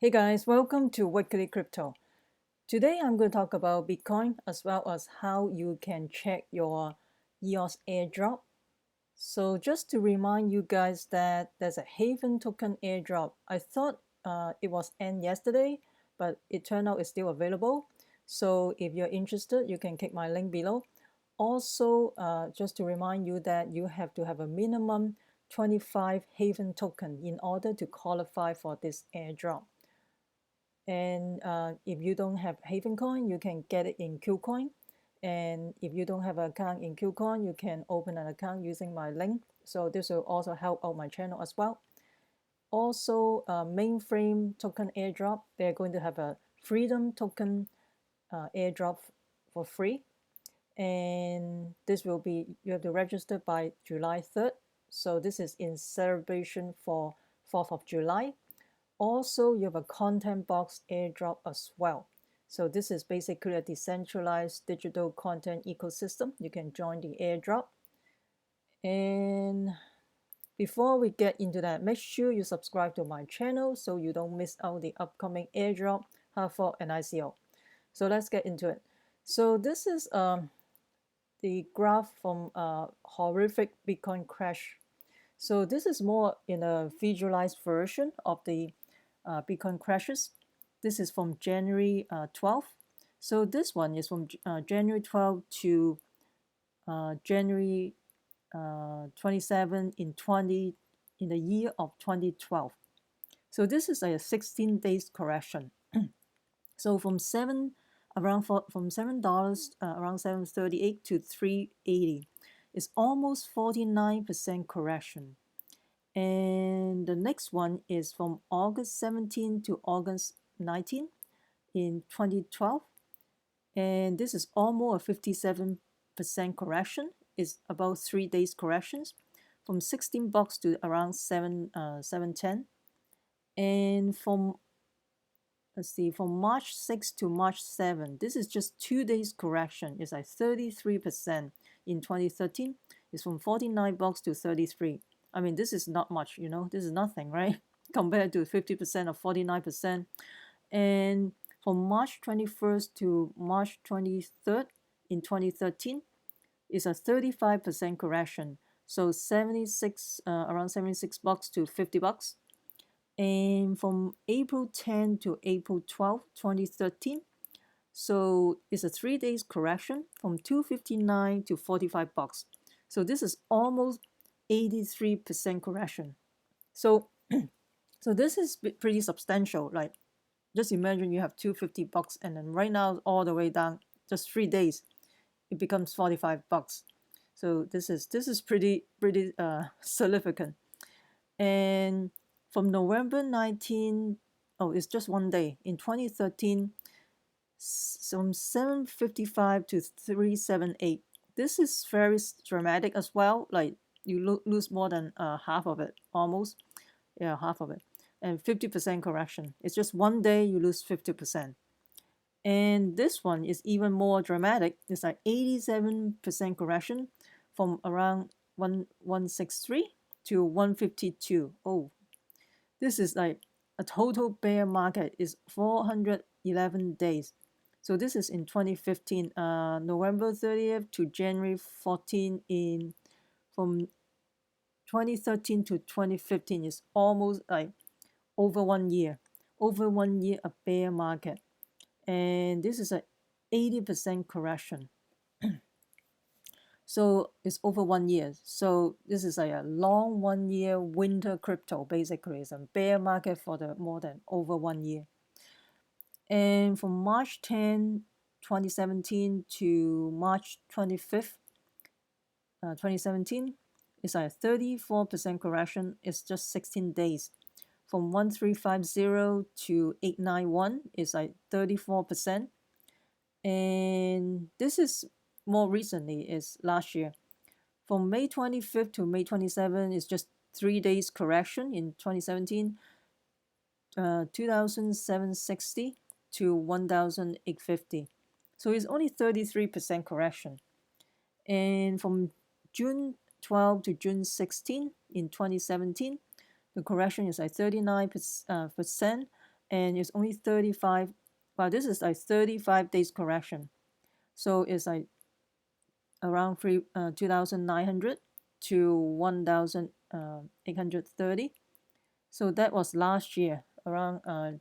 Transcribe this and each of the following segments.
Hey guys, welcome to Weekly Crypto. Today I'm going to talk about Bitcoin as well as how you can check your EOS airdrop. So just to remind you guys that there's a Havven token airdrop. I thought it was end yesterday, but it turned out it's still available. So if you're interested, you can click my link below. Also, just to remind you that you have to have a minimum 25 Havven token in order to qualify for this airdrop. And if you don't have Havven coin, you can get it in QCoin. And if you don't have an account in QCoin, you can open an account using my link. So this will also help out my channel as well. Also, MainFrame Token Airdrop, they're going to have a Freedom Token airdrop for free. And this will be, you have to register by July 3rd. So this is in celebration for 4th of July. Also, you have a content box airdrop as well. So this is basically a decentralized digital content ecosystem. You can join the airdrop. And before we get into that, make sure you subscribe to my channel so you don't miss out the upcoming airdrop, hard fork, and ICO. So let's get into it. So this is the graph from horrific Bitcoin crash. So this is more in a visualized version of the Bitcoin crashes. This is from January 12th. So this one is from January 12 to January 27 in the year of 2012. So this is a 16 days correction. So from $7 around $7 around 7.38 to 3.80 is almost 49% correction. And the next one is from August 17 to August 19 in 2012. And this is almost a 57% correction. It's about 3 days corrections from 16 bucks to around 7.10. And from from March 6 to March 7, this is just 2 days correction. It's like 33% in 2013. It's from 49 bucks to 33. I mean, this is not much, you know, this is nothing, right? Compared to 50% or 49%. And from March 21st to March 23rd in 2013 is a 35% correction. So 76, around 76 bucks to 50 bucks. And from April 10 to April 12, 2013, so it's a 3 days correction from 259 to 45 bucks. So this is almost 83% correction. So so this is pretty substantial. Like, just imagine you have 250 bucks and then right now all the way down, just 3 days, it becomes 45 bucks. So this is pretty significant. And from November 19, oh, it's just 1 day in 2013, from 755 to 378. This is very dramatic as well. Like, you lose more than half of it, almost. Yeah, half of it. And 50% correction. It's just 1 day you lose 50%. And this one is even more dramatic. It's like 87% correction from around 163 to 152. Oh, this is like a total bear market is 411 days. So this is in 2015, November 30th to January 14 in from 2013 to 2015 is almost like over 1 year. Over 1 year a bear market. And this is a 80% correction. So it's over 1 year. So this is like a long 1 year winter crypto, basically. It's a bear market for the more than over 1 year. And from March 10, 2017 to March 25th, 2017, it's like a 34% correction. It's just 16 days. From 1350 to 891 is like 34%. And this is more recently, is last year. From May 25th to May 27 is just 3 days correction in 2017, 2,760 to 1,850. So it's only 33% correction. And from June 12 to June 16 in 2017, the correction is like 39%. and it's only 35. Well, this is like 35 days correction, so it's like around 2,900 to 1,830. So that was last year, around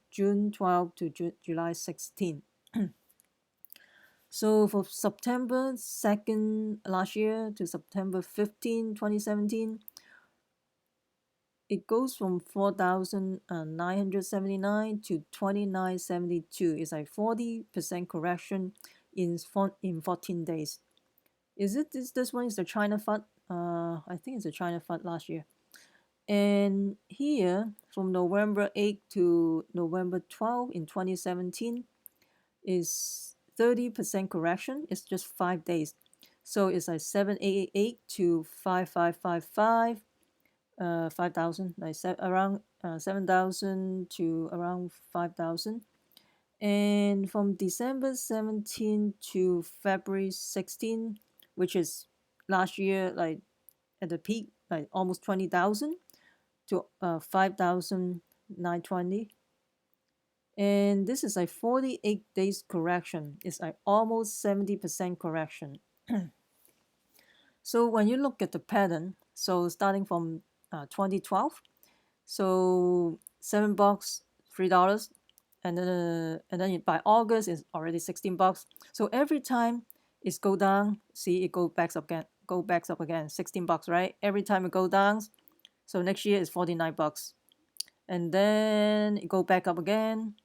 June 12 to July 16. So for September 2nd last year to September 15, 2017, it goes from 4,979 to 2,972. It's like 40% correction in 14 days. Is it this one is the China FUD? I think it's the China FUD last year. And here from November 8 to November 12 in 2017 is 30% correction. It's just 5 days. So it's like 7,888 to 5,555, 5,000, like around 7,000 to around 5,000. And from December 17 to February 16, which is last year, like at the peak, like almost 20,000 to 5,920. And this is like 48 days correction. It's like almost 70% correction. So when you look at the pattern, so starting from 2012, so $7, $3, and then by August it's already $16. So every time it's go down, see it go back up again, $16, right? Every time it go down, so next year is $49, and then it go back up again.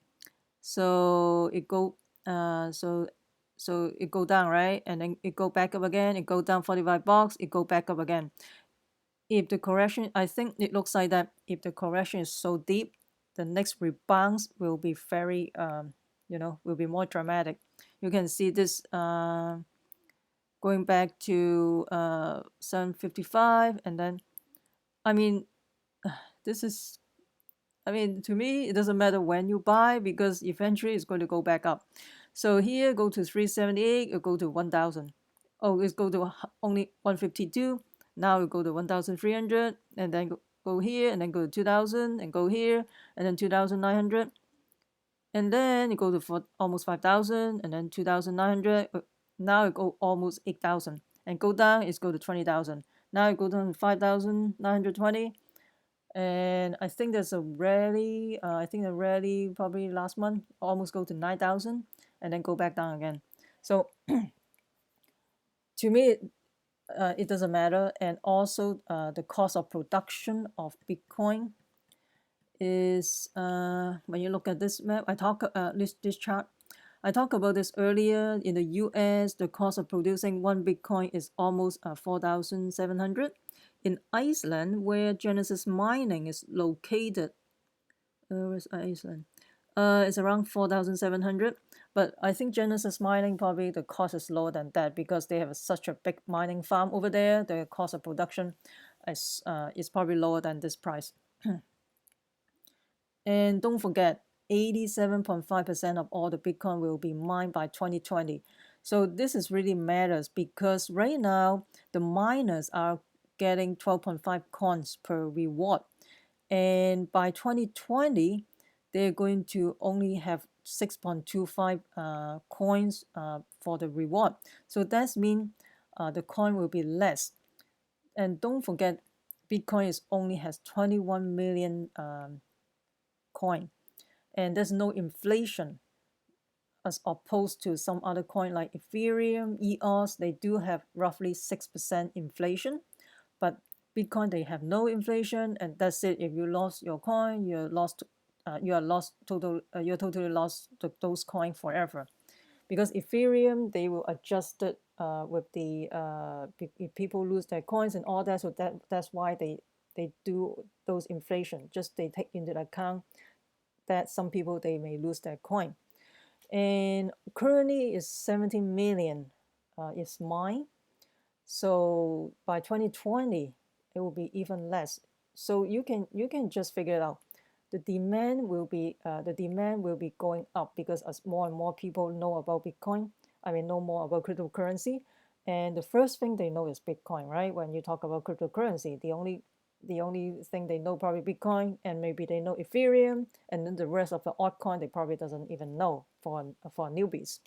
So it go so it go down, right? And then it go back up again. It go down $45. It go back up again. If the correction, I think it looks like that. If the correction is so deep, the next rebound will be very will be more dramatic. You can see this going back to 755, and then I mean this is, I mean, to me, it doesn't matter when you buy because eventually it's going to go back up. So here, go to 378, you go to 1,000. Oh, it's go to only 152. Now we go to 1,300, and then go here, and then go to 2,000, and go here, and then 2,900. And then you go to almost 5,000, and then 2,900. Now it go almost 8,000. And go down, it's go to 20,000. Now it go down to 5,920. And I think there's a rally, probably last month, almost go to 9,000 and then go back down again. So to me, it doesn't matter. And also the cost of production of Bitcoin is, when you look at this map, this chart, I talked about this earlier. In the US, the cost of producing one Bitcoin is almost 4,700. In Iceland, where Genesis Mining is located, where's Iceland? It's around 4,700. But I think Genesis Mining, probably the cost is lower than that because they have such a big mining farm over there. The cost of production is probably lower than this price. And don't forget, 87.5% of all the Bitcoin will be mined by 2020. So this is really matters because right now the miners are getting 12.5 coins per reward, and by 2020 they're going to only have 6.25 coins for the reward. So that means the coin will be less. And don't forget, Bitcoin only has 21 million coin, and there's no inflation as opposed to some other coin like Ethereum, EOS. They do have roughly 6% inflation. But Bitcoin, they have no inflation, and that's it. If you lost your coin, you're totally lost those coins forever. Because Ethereum, they will adjust it with the if people lose their coins and all that. So that's why they do those inflation. Just they take into account that some people, they may lose their coin. And currently is 17 million is mined. So by 2020, it will be even less. So you can just figure it out. The demand will be going up because as more and more people know about Bitcoin, know more about cryptocurrency, and the first thing they know is Bitcoin, right? When you talk about cryptocurrency, the only the only thing they know probably Bitcoin, and maybe they know Ethereum, and then the rest of the altcoin they probably doesn't even know for newbies.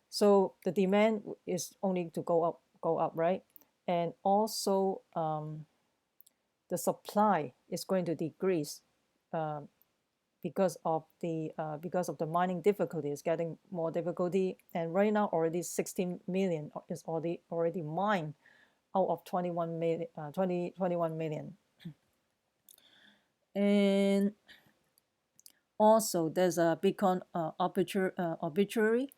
So the demand is only to go up, right? And also the supply is going to decrease uh, because of the mining difficulty is getting more difficulty. And right now already 16 million is already mined out of 21 million, 21 million. And also there's a Bitcoin obituary.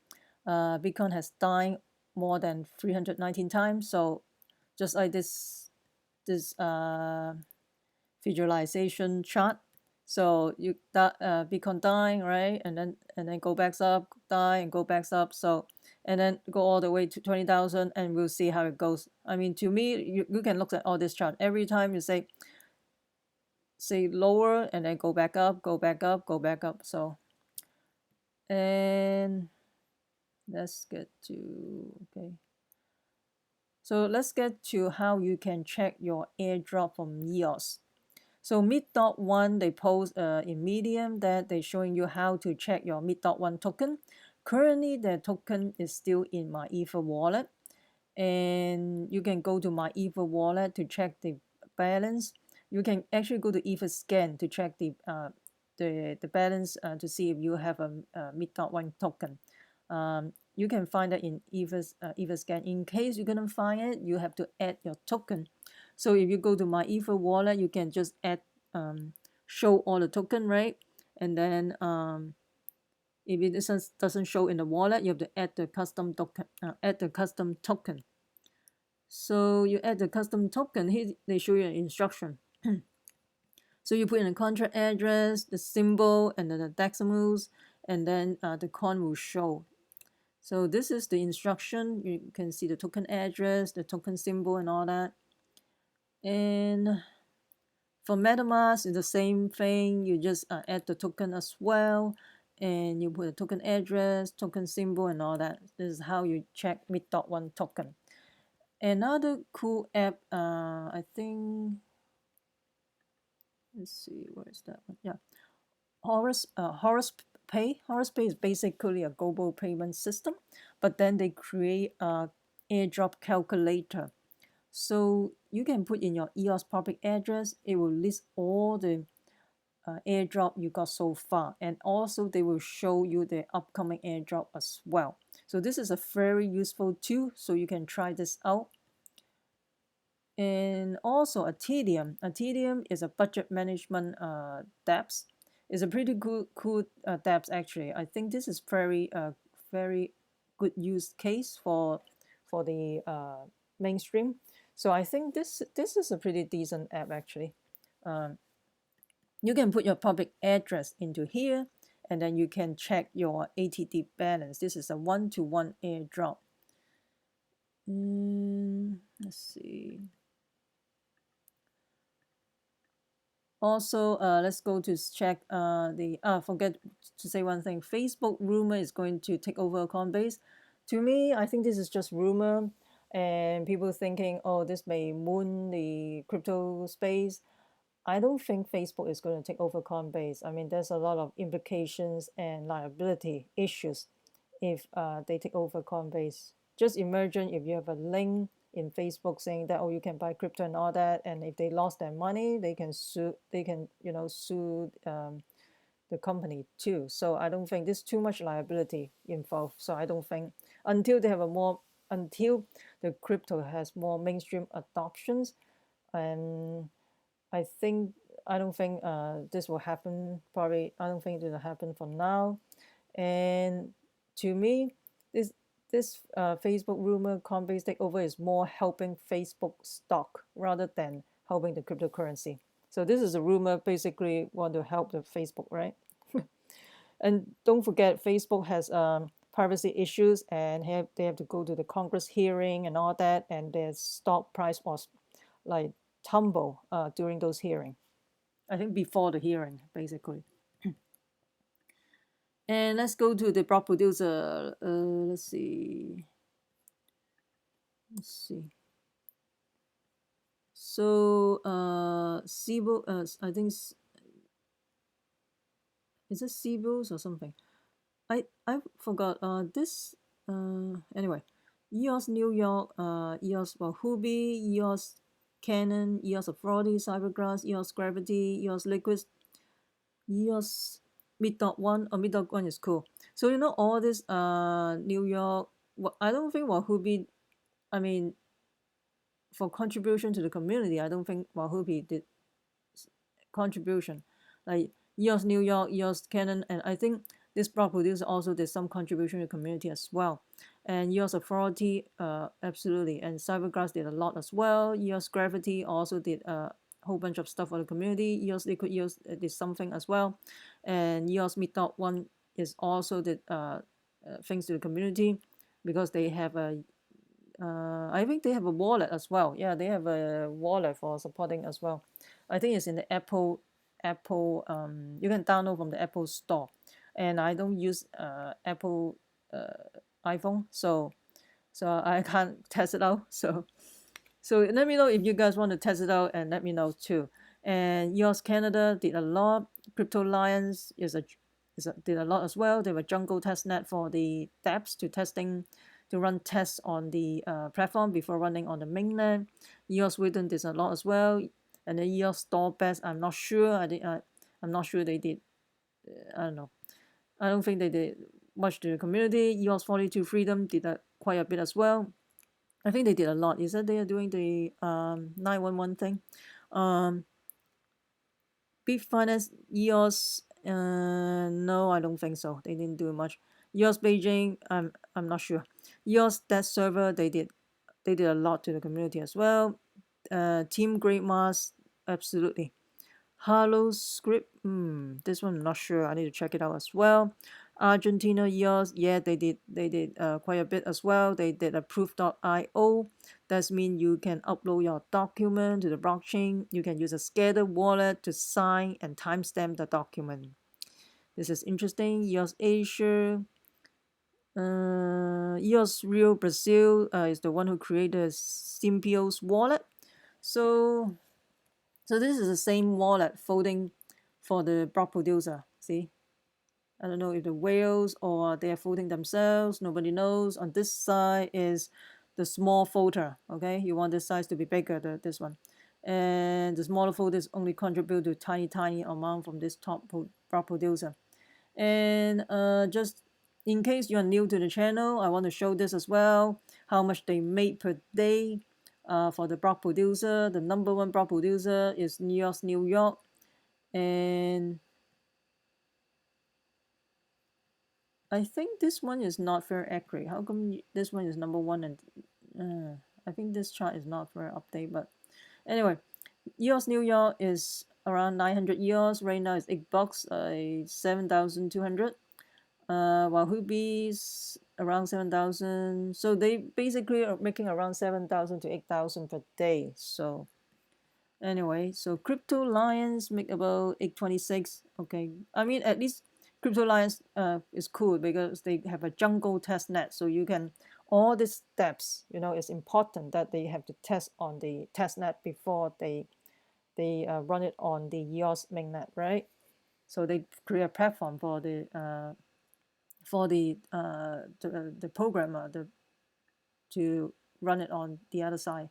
Bitcoin has died more than 319 times. So just like this visualization chart. So you Bitcoin dying, right, and then go back up, die and go back up. So and then go all the way to 20,000, and we'll see how it goes. I mean, to me, you can look at all this chart. Every time you say lower and then go back up, go back up, go back up. So and let's get to okay. So let's get to how you can check your airdrop from EOS. So MEET.ONE, they post in Medium that they're showing you how to check your MEET.ONE token. Currently, the token is still in my Ether wallet. And you can go to my Ether wallet to check the balance. You can actually go to Etherscan to check the balance to see if you have a MEET.ONE token. You can find that in Etherscan. In case you couldn't find it, you have to add your token. So if you go to my Ether wallet, you can just add show all the token, right? And then if it doesn't show in the wallet, you have to add the custom token. So you add the custom token. Here they show you an instruction. So you put in a contract address, the symbol, and then the decimals, and then the coin will show. So this is the instruction. You can see the token address, the token symbol, and all that. And for MetaMask, it's the same thing. You just add the token as well, and you put a token address, token symbol, and all that. This is how you check MEET.ONE token. Another cool app, I think, let's see, where is that one? Yeah, HorusPay. HorusPay is basically a global payment system, but then they create a airdrop calculator. So you can put in your EOS public address. It will list all the airdrop you got so far, and also they will show you the upcoming airdrop as well. So this is a very useful tool, so you can try this out. And also Ethereum. Ethereum is a budget management dApps. It's a pretty cool dApps actually. I think this is very good use case for the mainstream. So I think this is a pretty decent app actually. You can put your public address into here, and then you can check your ATD balance. This is a one-to-one airdrop. Let's see. Also, let's go to check forget to say one thing. Facebook rumor is going to take over Coinbase. To me, I think this is just rumor, and people thinking, oh, this may moon the crypto space. I don't think Facebook is going to take over Coinbase. I mean, there's a lot of implications and liability issues if they take over Coinbase. Just imagine if you have a link in Facebook saying that, oh, you can buy crypto and all that, and if they lost their money, they can sue the company too. So I don't think there's too much liability involved. So I don't think until the crypto has more mainstream adoptions, and I don't think this will happen. Probably I don't think it will happen for now. And to me, this Facebook rumor Coinbase takeover is more helping Facebook stock rather than helping the cryptocurrency. So this is a rumor basically want to help the Facebook, right? And don't forget, Facebook has privacy issues, and they have to go to the Congress hearing and all that, and their stock price was like tumble during those hearings. I think before the hearing, basically. And let's go to the block producer. Let's see. So Sibo, I think is it Sibos or something? I forgot. This anyway, EOS New York, EOS Wahoo, EOS Canon, EOS Authority, Cybergrass, EOS Gravity, EOS Liquid, EOS MEET.ONE. Or MEET.ONE is cool. So you know all this New York. I don't think Wahoo, I mean, for contribution to the community, I don't think Wahoo did contribution. Like EOS New York, EOS Canon, and I think this block producer also did some contribution to the community as well. And EOS Authority, absolutely. And Cybergrass did a lot as well. EOS Gravity also did a whole bunch of stuff for the community. EOS Liquid EOS did something as well. And EOS MEET.ONE is also did things to the community because they have a I think they have a wallet as well. Yeah, they have a wallet for supporting as well. I think it's in the Apple. You can download from the Apple Store, and I don't use Apple iPhone, so I can't test it out. So let me know if you guys want to test it out, and let me know too. And EOS Canada did a lot. Crypto Lions did a lot as well. They were jungle testnet for the dApps to run tests on the platform before running on the mainnet. EOS Sweden did a lot as well, and the EOS Store Best, I'm not sure. I'm not sure they did. I don't know. I don't think they did much to the community. EOS 42 Freedom did quite a bit as well. I think they did a lot. Is that they are doing the 911 thing? Big Finance, EOS, no, I don't think so. They didn't do much. EOS Beijing, I'm not sure. EOS Debt Server, they did a lot to the community as well. Team Great Mass, absolutely. Hello Script, this one I'm not sure. I need to check it out as well. Argentina EOS, yeah, they did quite a bit as well. They did a proof.io. That means you can upload your document to the blockchain. You can use a scaled wallet to sign and timestamp the document. This is interesting. EOS Asia, EOS Rio Brazil is the one who created Symbio's wallet. So this is the same wallet folding for the block producer. See, I don't know if the whales or they are folding themselves. Nobody knows. On this side is the small folder. Okay, you want this size to be bigger. This one, and the smaller folders only contribute to tiny amount from this top block producer. And just in case you're new to the channel, I want to show this as well. How much they made per day. For the block producer, the number one block producer is EOS New York, and I think this one is not very accurate. How come this one is number one? And I think this chart is not very updated. But anyway, EOS New York is around 900 EOS right now. It's $8, 7,200. While Hubi's around 7,000. So they basically are making around 7,000 to 8,000 per day. So anyway, so Crypto Lions make about 826. Okay, I mean at least Crypto Lions is cool because they have a jungle test net. So you can all these steps. You know, it's important that they have to test on the test net before they run it on the EOS mainnet, right? So they create a platform for the programmer to run it on the other side.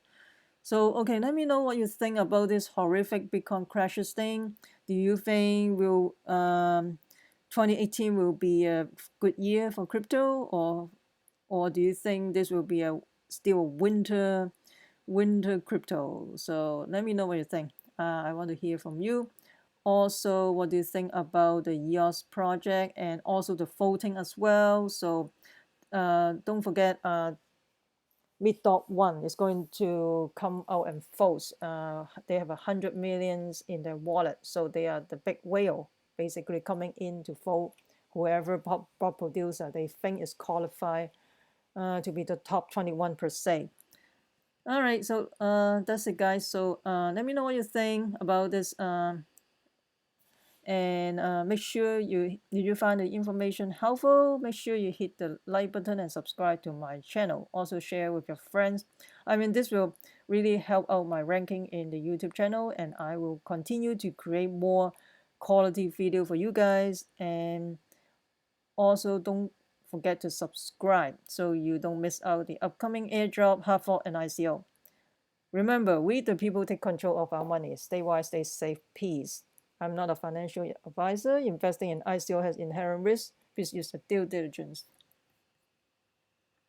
So okay, let me know what you think about this horrific Bitcoin crashes thing. Do you think 2018 will be a good year for crypto, or do you think this will be still a winter crypto? So let me know what you think. I want to hear from you. Also, what do you think about the EOS project and also the voting as well? So don't forget, MEET.ONE is going to come out and vote. They have 100 millions in their wallet, so they are the big whale basically coming in to vote whoever block producer they think is qualified to be the top 21%. All right, so that's it, guys. So let me know what you think about this. And make sure did you find the information helpful. Make sure you hit the like button and subscribe to my channel. Also share with your friends. I mean, this will really help out my ranking in the YouTube channel, and I will continue to create more quality video for you guys. And also don't forget to subscribe so you don't miss out the upcoming airdrop, hard fork, and ICO. Remember, we the people take control of our money. Stay wise, stay safe, peace. I'm not a financial advisor. Investing in ICO has inherent risks. Please use the due diligence.